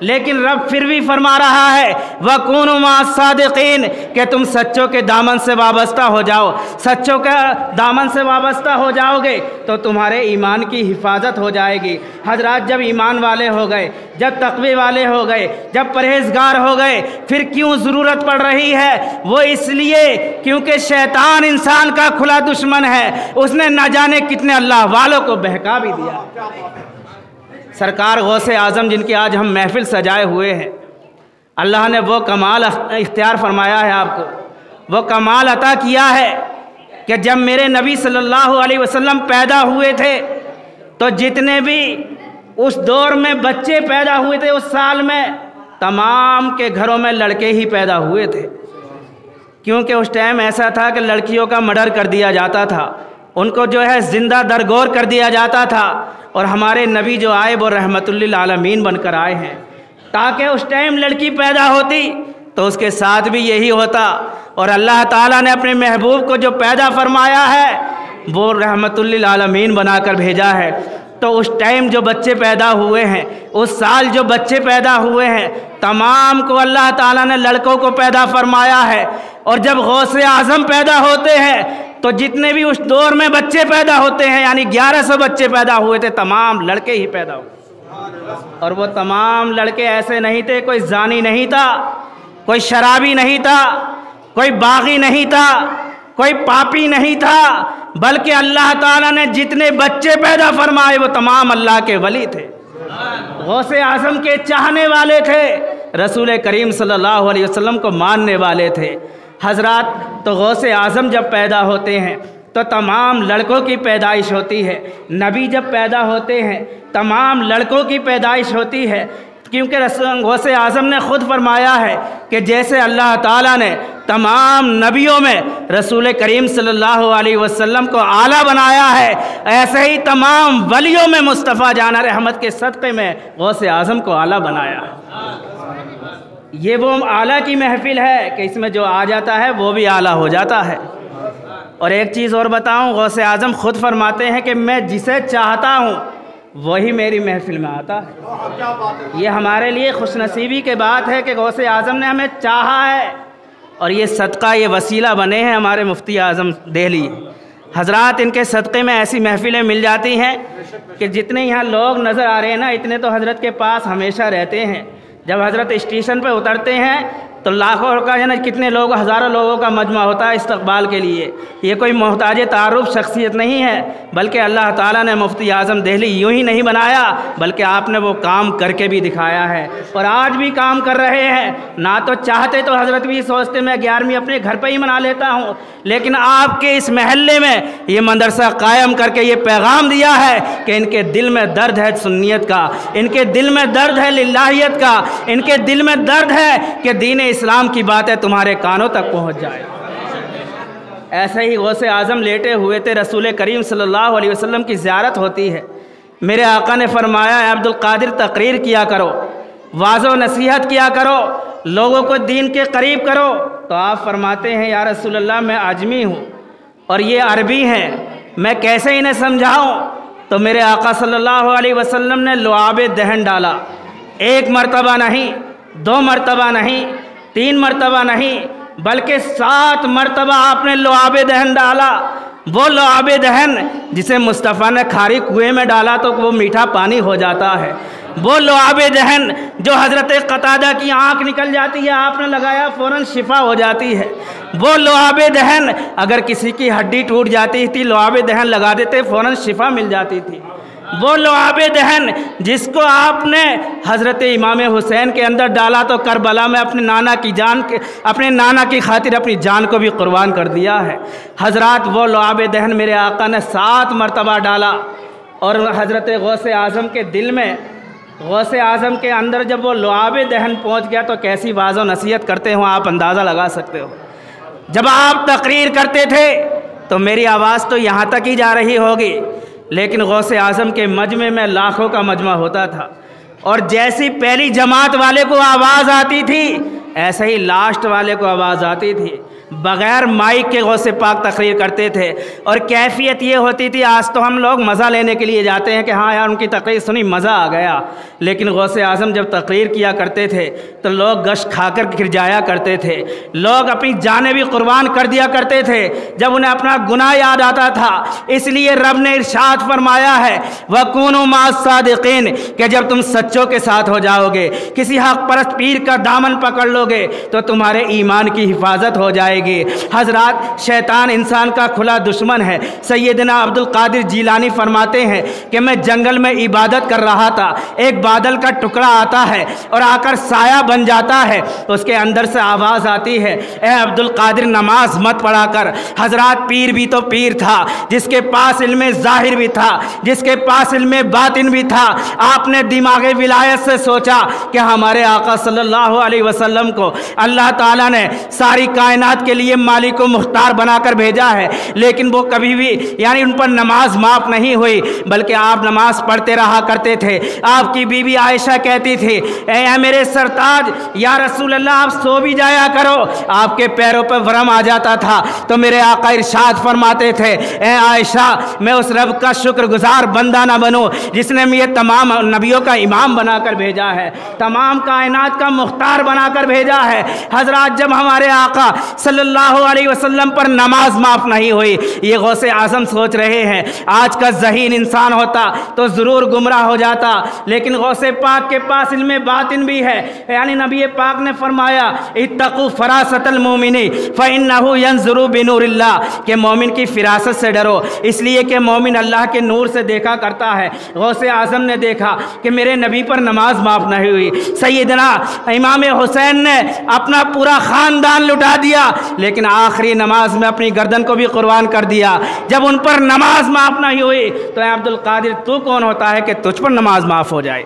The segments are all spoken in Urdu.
لیکن رب پھر بھی فرما رہا ہے وَكُونُوا مَعَ الصَّادِقِينَ کہ تم سچوں کے دامن سے وابستہ ہو جاؤ۔ سچوں کے دامن سے وابستہ ہو جاؤ گے تو تمہارے ایمان کی حفاظت ہو جائے گی۔ حضرات جب ایمان والے ہو گئے، جب تقوی والے ہو گئے، جب پرہیزگار ہو گئے، پھر کیوں ضرورت پڑ رہی ہے؟ وہ اس لیے کیونکہ شیطان انسان کا کھلا دشمن ہے، اس نے نہ جانے کتنے اللہ والوں کو بہکا بھی دیا۔ سرکار غوث اعظم جن کی آج ہم محفل سجائے ہوئے ہیں، اللہ نے وہ کمال اختیار فرمایا ہے، آپ کو وہ کمال عطا کیا ہے کہ جب میرے نبی صلی اللہ علیہ وسلم پیدا ہوئے تھے تو جتنے بھی اس دور میں بچے پیدا ہوئے تھے اس سال میں، تمام کے گھروں میں لڑکے ہی پیدا ہوئے تھے، کیونکہ اس ٹائم ایسا تھا کہ لڑکیوں کا مرڈر کر دیا جاتا تھا، ان کو جو ہے زندہ درگور کر دیا جاتا تھا، اور ہمارے نبی جو آئے وہ رحمت للعالمین بن کر آئے ہیں، تاکہ اس ٹائم لڑکی پیدا ہوتی تو اس کے ساتھ بھی یہی ہوتا، اور اللہ تعالیٰ نے اپنے محبوب کو جو پیدا فرمایا ہے وہ رحمت للعالمین بنا کر بھیجا ہے۔ تو اس ٹائم جو بچے پیدا ہوئے ہیں، اس سال جو بچے پیدا ہوئے ہیں، تمام کو اللہ تعالیٰ نے لڑکوں کو پیدا فرمایا ہے، اور جب غوث اعظم پیدا ہوتے ہیں تو جتنے بھی اس دور میں بچے پیدا ہوتے ہیں، یعنی 1100 بچے پیدا ہوئے تھے، تمام لڑکے ہی پیدا ہوئے، اور وہ تمام لڑکے ایسے نہیں تھے، کوئی زانی نہیں تھا، کوئی شرابی نہیں تھا، کوئی باغی نہیں تھا، کوئی پاپی نہیں تھا، بلکہ اللہ تعالیٰ نے جتنے بچے پیدا فرمائے وہ تمام اللہ کے ولی تھے، غوث اعظم کے چاہنے والے تھے، رسول کریم صلی اللہ علیہ وسلم کو ماننے والے تھے۔ حضرات تو غوث اعظم جب پیدا ہوتے ہیں تو تمام لڑکوں کی پیدائش ہوتی ہے، نبی جب پیدا ہوتے ہیں تمام لڑکوں کی پیدائش ہوتی ہے، کیونکہ غوث اعظم نے خود فرمایا ہے کہ جیسے اللہ تعالیٰ نے تمام نبیوں میں رسول کریم صلی اللہ علیہ وسلم کو اعلیٰ بنایا ہے، ایسے ہی تمام ولیوں میں مصطفیٰ جان رحمت کے صدقے میں غوث اعظم کو اعلیٰ بنایا ہے۔ یہ وہ اعلیٰ کی محفل ہے کہ اس میں جو آ جاتا ہے وہ بھی اعلیٰ ہو جاتا ہے۔ اور ایک چیز اور بتاؤں، غوث اعظم خود فرماتے ہیں کہ میں جسے چاہتا ہوں وہی میری محفل میں آتا ہے۔ یہ ہمارے لیے خوش نصیبی کی بات ہے کہ غوث اعظم نے ہمیں چاہا ہے، اور یہ صدقہ یہ وسیلہ بنے ہیں ہمارے مفتی اعظم دہلی حضرات۔ ان کے صدقے میں ایسی محفلیں مل جاتی ہیں کہ جتنے یہاں لوگ نظر آ رہے ہیں نا، اتنے تو حضرت کے پاس ہمیشہ رہتے ہیں۔ جب حضرت اسٹیشن پہ اترتے ہیں تو لاکھوں کا ہے نا، کتنے لوگ، ہزاروں لوگوں کا مجمع ہوتا ہے استقبال کے لیے۔ یہ کوئی محتاج تعارف شخصیت نہیں ہے، بلکہ اللہ تعالیٰ نے مفتی اعظم دہلی یوں ہی نہیں بنایا، بلکہ آپ نے وہ کام کر کے بھی دکھایا ہے، اور آج بھی کام کر رہے ہیں۔ نہ تو چاہتے تو حضرت بھی سوچتے میں 11ویں اپنے گھر پہ ہی منا لیتا ہوں، لیکن آپ کے اس محلے میں یہ مدرسہ قائم کر کے یہ پیغام دیا ہے کہ ان کے دل میں درد ہے سنیت کا، ان کے دل میں درد ہے للہیت کا، ان کے دل میں درد ہے کہ دین اسلام کی باتیں تمہارے کانوں تک پہنچ جائے۔ ایسے ہی غوث اعظم لیٹے ہوئے تھے، رسول کریم صلی اللہ علیہ وسلم کی زیارت ہوتی ہے، میرے آقا نے فرمایا اے عبد القادر تقریر کیا کرو، واعظ و نصیحت کیا کرو، لوگوں کو دین کے قریب کرو۔ تو آپ فرماتے ہیں یا رسول اللہ میں عجمی ہوں اور یہ عربی ہیں، میں کیسے انہیں سمجھاؤں؟ تو میرے آقا صلی اللہ علیہ وسلم نے لعاب دہن ڈالا، ایک مرتبہ نہیں، 2 مرتبہ نہیں، 3 مرتبہ نہیں، بلکہ 7 مرتبہ آپ نے لعاب دہن ڈالا۔ وہ لعاب دہن جسے مصطفیٰ نے کھاری کنویں میں ڈالا تو وہ میٹھا پانی ہو جاتا ہے، وہ لعاب دہن جو حضرت قتادہ کی آنکھ نکل جاتی ہے آپ نے لگایا فوراً شفا ہو جاتی ہے، وہ لعاب دہن اگر کسی کی ہڈی ٹوٹ جاتی تھی لعاب دہن لگا دیتے فوراً شفا مل جاتی تھی، وہ لعاب دہن جس کو آپ نے حضرت امام حسین کے اندر ڈالا تو کربلا میں اپنے نانا کی خاطر اپنی جان کو بھی قربان کر دیا ہے۔ حضرات وہ لعاب دہن میرے آقا نے 7 مرتبہ ڈالا، اور حضرت غوث اعظم کے دل میں، غوث اعظم کے اندر جب وہ لعاب دہن پہنچ گیا تو کیسی واعظ و نصیحت کرتے ہوں آپ اندازہ لگا سکتے ہو۔ جب آپ تقریر کرتے تھے تو میری آواز تو یہاں تک ہی جا رہی ہوگی، لیکن غوث اعظم کے مجمع میں لاکھوں کا مجمع ہوتا تھا، اور جیسی پہلی جماعت والے کو آواز آتی تھی ایسے ہی لاسٹ والے کو آواز آتی تھی۔ بغیر مائک کے غوث پاک تقریر کرتے تھے، اور کیفیت یہ ہوتی تھی، آج تو ہم لوگ مزہ لینے کے لیے جاتے ہیں کہ ہاں یار ان کی تقریر سنی مزہ آ گیا، لیکن غوث اعظم جب تقریر کیا کرتے تھے تو لوگ گشت کھا کر گر جایا کرتے تھے، لوگ اپنی جانیں بھی قربان کر دیا کرتے تھے جب انہیں اپنا گناہ یاد آتا تھا۔ اس لیے رب نے ارشاد فرمایا ہے وَكُونُوا مَعَ الصَّادِقِينَ کہ جب تم سچوں کے ساتھ ہو جاؤ گے، کسی حق پرست پیر کا دامن پکڑ لو گے تو تمہارے ایمان کی حفاظت ہو جائے گی۔ حضرات، شیطان انسان کا کھلا دشمن ہے۔ سیدنا عبد القادر جیلانی فرماتے ہیں کہ میں جنگل میں عبادت کر رہا تھا، ایک بادل کا ٹکڑا آتا ہے اور آ کر سایہ بن جاتا ہے، اس کے اندر سے آواز آتی ہے اے عبد القادر نماز مت پڑھا کر۔ حضرات، پیر بھی تو پیر تھا، جس کے پاس علم ظاہر بھی تھا، جس کے پاس علم باطن بھی تھا۔ آپ نے دماغ ولایت سے سوچا کہ ہمارے آقا صلی اللہ علیہ وسلم کو اللہ تعالیٰ نے ساری کائنات کے لیے مالک و مختار بنا کر بھیجا ہے، لیکن وہ کبھی بھی یعنی ان پر نماز معاف نہیں ہوئی، بلکہ آپ نماز پڑھتے رہا کرتے تھے۔ آپ کی بیوی عائشہ کہتی تھی اے میرے سرتاج یا رسول اللہ آپ سو بھی جایا کرو، آپ کے پیروں پہ ورم آ جاتا تھا تو میرے آقا ارشاد فرماتے تھے اے عائشہ میں اس رب کا شکر گزار بندہ نہ بنوں جس نے مجھے تمام نبیوں کا امام بنا کر بھیجا ہے، تمام کائنات کا مختار بنا کر بھیجا ہے۔ حضرات، جب ہمارے آقا صلی اللہ علیہ وسلم پر نماز معاف نہیں ہوئی، یہ غوث اعظم سوچ رہے ہیں آج کا ذہین انسان ہوتا تو ضرور گمراہ ہو جاتا، لیکن غوث پاک کے پاس علم باطن بھی ہے۔ یعنی نبی پاک نے فرمایا اتقوا فراست المومن فإنه ينظر بنور اللہ کہ مومن کی فراست سے ڈرو، اس لیے کہ مومن اللہ کے نور سے دیکھا کرتا ہے۔ غوث اعظم نے دیکھا کہ میرے نبی پر نماز معاف نہیں ہوئی، سیدنا امام حسین نے اپنا پورا خاندان لٹا دیا، لیکن آخری نماز میں اپنی گردن کو بھی قربان کر دیا۔ جب ان پر نماز معاف نہیں ہوئی تو اے عبد القادر تو کون ہوتا ہے کہ تجھ پر نماز معاف ہو جائے؟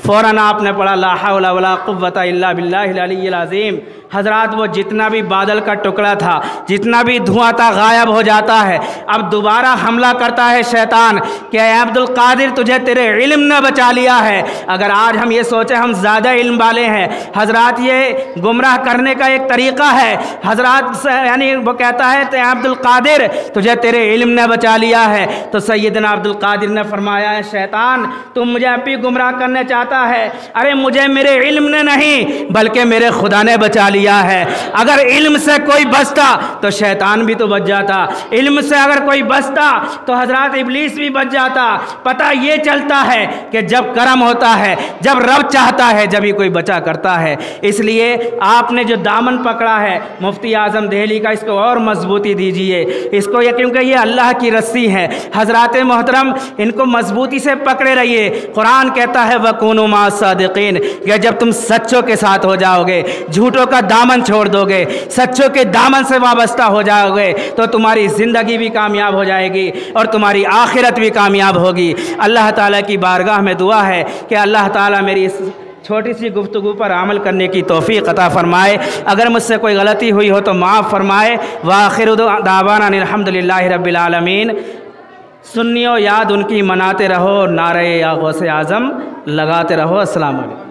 فوراً آپ نے پڑھا لا حول ولا قوة الا باللہ العلی العظیم۔ حضرات، وہ جتنا بھی بادل کا ٹکڑا تھا، جتنا بھی دھواں تھا، غائب ہو جاتا ہے۔ اب دوبارہ حملہ کرتا ہے شیطان کہ اے عبد القادر تجھے تیرے علم نے بچا لیا ہے۔ اگر آج ہم یہ سوچیں ہم زیادہ علم والے ہیں، حضرات یہ گمراہ کرنے کا ایک طریقہ ہے۔ حضرات یعنی وہ کہتا ہے اے عبد القادر تجھے تیرے علم نے بچا لیا ہے، تو سیدنا عبد القادر نے فرمایا ہے شیطان تم مجھے اب بھی گمراہ کرنے چاہتا ہے، ارے مجھے میرے علم نے نہیں بلکہ میرے خدا نے بچا لیا ہے۔ اگر علم سے کوئی بچتا تو شیطان بھی تو بچ جاتا، علم سے اگر کوئی بچتا تو حضرات ابلیس بھی بچ جاتا۔ پتہ یہ چلتا ہے کہ جب کرم ہوتا ہے، جب رب چاہتا ہے، جب ہی کوئی بچا کرتا ہے۔ اس لیے آپ نے جو دامن پکڑا ہے مفتی اعظم دہلی کا، اس کو اور مضبوطی دیجئے اس کو، کیونکہ یہ اللہ کی رسی ہے۔ حضرات محترم ان کو مضبوطی سے پکڑے رہیے۔ قرآن کہتا ہے وَكُونُوا مَعَ الصَّادِقِينَ کہ جب تم سچوں کے ساتھ ہو جاؤ گے، جھوٹوں کا دامن چھوڑ دو گے، سچوں کے دامن سے وابستہ ہو جاؤ گے، تو تمہاری زندگی بھی کامیاب ہو جائے گی اور تمہاری آخرت بھی کامیاب ہوگی۔ اللہ تعالیٰ کی بارگاہ میں دعا ہے کہ اللہ تعالیٰ میری اس چھوٹی سی گفتگو پر عمل کرنے کی توفیق عطا فرمائے، اگر مجھ سے کوئی غلطی ہوئی ہو تو معاف فرمائے۔ وآخر دعوانا الحمدللہ رب العالمین۔ سنیو یاد ان کی مناتے رہو، نعرہ یا غوث اعظم لگاتے رہو۔ السلام علیکم۔